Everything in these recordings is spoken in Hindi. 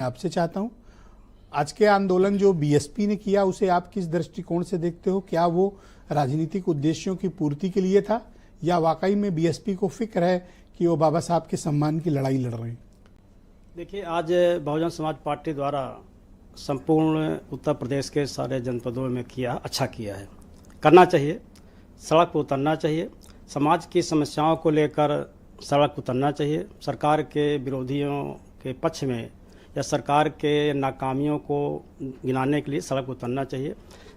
आपसे चाहता हूं, आज के आंदोलन जो बीएसपी ने किया उसे आप किस दृष्टिकोण से देखते हो? क्या वो राजनीतिक उद्देश्यों की पूर्ति के लिए था या वाकई में बीएसपी को फिक्र है कि वो बाबा साहब के सम्मान की लड़ाई लड़ रहे हैं? देखिए, आज बहुजन समाज पार्टी द्वारा संपूर्ण उत्तर प्रदेश के सारे जनपदों में अच्छा किया है। करना चाहिए, सड़क पर उतरना चाहिए, समाज की समस्याओं को लेकर सड़क पर उतरना चाहिए, सरकार के विरोधियों के पक्ष में या सरकार के नाकामियों को गिनाने के लिए सड़क पर उतरना चाहिए।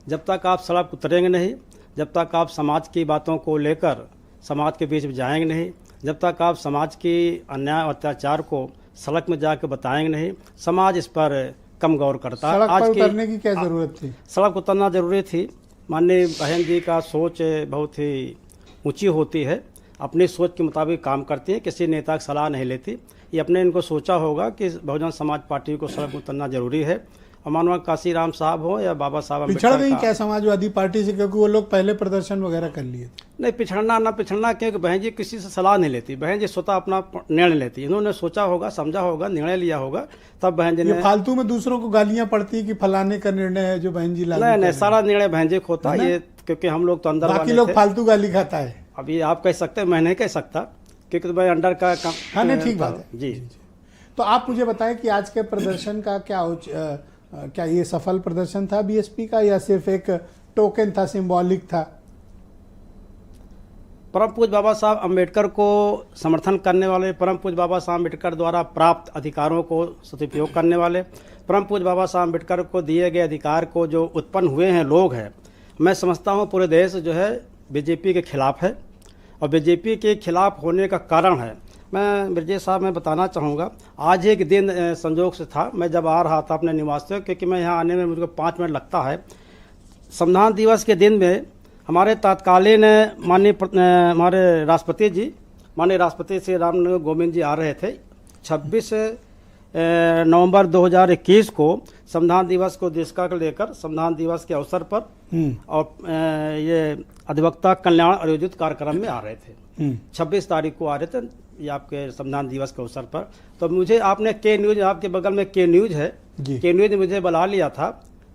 जब तक आप सड़क पर उतरेंगे नहीं, जब तक आप समाज की बातों को लेकर समाज के बीच में जाएंगे नहीं, जब तक आप समाज की अन्याय अत्याचार को सड़क में जाकर बताएंगे नहीं, समाज इस पर कम गौर करता है। आज उतरने की क्या जरूरत थी? सड़क उतरना जरूरी थी। माननीय बहन जी का सोच बहुत ही ऊंची होती है, अपनी सोच के मुताबिक काम करती है, किसी नेता की सलाह नहीं लेती। ये अपने इनको सोचा होगा कि बहुजन समाज पार्टी को सड़क उतरना जरूरी है। और मानव काशीराम साहब हो या बाबा साहब पिछड़ गई क्या समाजवादी पार्टी से? क्योंकि वो लोग पहले प्रदर्शन वगैरह कर लिए। नहीं, पिछड़ना क्योंकि बहन जी किसी से सलाह नहीं लेती, बहन जी स्वतः अपना निर्णय लेती। इन्होंने सोचा होगा, समझा होगा, निर्णय लिया होगा, तब बहन जी ने। फालतू में दूसरों को गालियां पड़ती है कि फलाने का निर्णय है जो बहन जी लागू। नहीं, सारा निर्णय बहन जी को होता है ये, क्योंकि हम लोग तो अंदर बाकी लोग फालतू गाली खाता है। अभी आप कह सकते हैं, मैं नहीं कह सकता क्योंकि तो मैं अंडर का काम। हाँ, नहीं, ठीक बात है जी। तो आप मुझे बताएं कि आज के प्रदर्शन का क्या ये सफल प्रदर्शन था बीएसपी का या सिर्फ एक टोकन था, सिंबॉलिक था? परम पूज्य बाबा साहब अम्बेडकर को समर्थन करने वाले, परम पूज्य बाबा साहब अम्बेडकर द्वारा प्राप्त अधिकारों को सदुपयोग करने वाले, परम पूज्य बाबा साहब अम्बेडकर को दिए गए अधिकार को जो उत्पन्न हुए हैं लोग हैं, मैं समझता हूँ पूरे देश जो है बीजेपी के खिलाफ है। और बीजेपी के खिलाफ होने का कारण है, मैं ब्रजेश साहब मैं बताना चाहूँगा। आज एक दिन संजोग से था, मैं जब आ रहा था अपने निवास से, क्योंकि मैं यहाँ आने में मुझको 5 मिनट लगता है। संविधान दिवस के दिन में हमारे तत्कालीन हमारे राष्ट्रपति श्री रामनाथ कोविंद जी आ रहे थे। 26 नवंबर 2021 को संविधान दिवस को देश का लेकर संविधान दिवस के अवसर पर और ये अधिवक्ता कल्याण आयोजित कार्यक्रम में आ रहे थे। 26 तारीख को आ रहे थे ये आपके संविधान दिवस के अवसर पर। तो मुझे आपने के न्यूज, आपके बगल में के न्यूज है, के न्यूज ने मुझे बुला लिया था।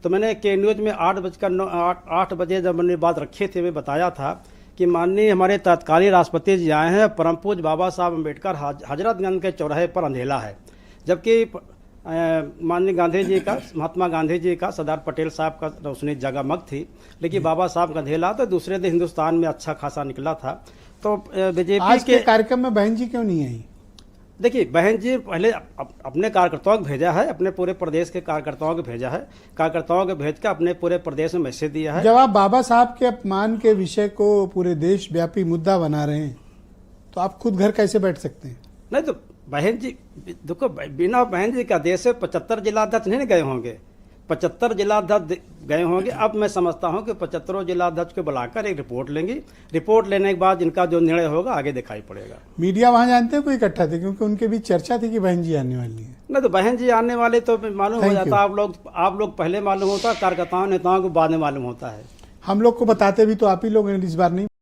तो मैंने के न्यूज में 8 बजे जब मैंने बात रखी थी, मैं बताया था कि माननीय हमारे तत्कालीन राष्ट्रपति जी आए हैं, परम पूज्य बाबा साहब अम्बेडकर हजरतगंज के चौराहे पर अंधेला है। जबकि माननीय गांधी जी का, महात्मा गांधी जी का, सरदार पटेल साहब का रोशनी जगमग थी, लेकिन बाबा साहब का अंधेला तो दूसरे दिन हिंदुस्तान में अच्छा खासा निकला था। तो बीजेपी के कार्यक्रम में बहन जी क्यों नहीं आई? देखिए, बहन जी पहले अपने कार्यकर्ताओं को भेजा है, अपने पूरे प्रदेश के कार्यकर्ताओं को भेजा है, कार्यकर्ताओं को भेज कर अपने पूरे प्रदेश में मैसेज दिया है। जब आप बाबा साहब के अपमान के विषय को पूरे देश व्यापी मुद्दा बना रहे हैं तो आप खुद घर कैसे बैठ सकते हैं? नहीं तो बहन जी देखो, बिना बहन जी का देश से 75 जिलाध्यक्ष नहीं गए होंगे, 75 जिलाध्यक्ष गए होंगे। अब मैं समझता हूं कि 75 जिलाध्यक्ष को बुलाकर एक रिपोर्ट लेंगी, रिपोर्ट लेने के बाद इनका जो निर्णय होगा आगे दिखाई पड़ेगा। मीडिया वहां जानते हैं कोई इकट्ठा थे, क्योंकि उनके बीच चर्चा थी कि बहन जी आने वाली है। नहीं तो बहन जी आने वाले तो मालूम हो जाता, आप लोग पहले मालूम होता, कार्यकर्ताओं नेताओं को बाद में मालूम होता है। हम लोग को बताते भी तो आप ही लोग इस बार नहीं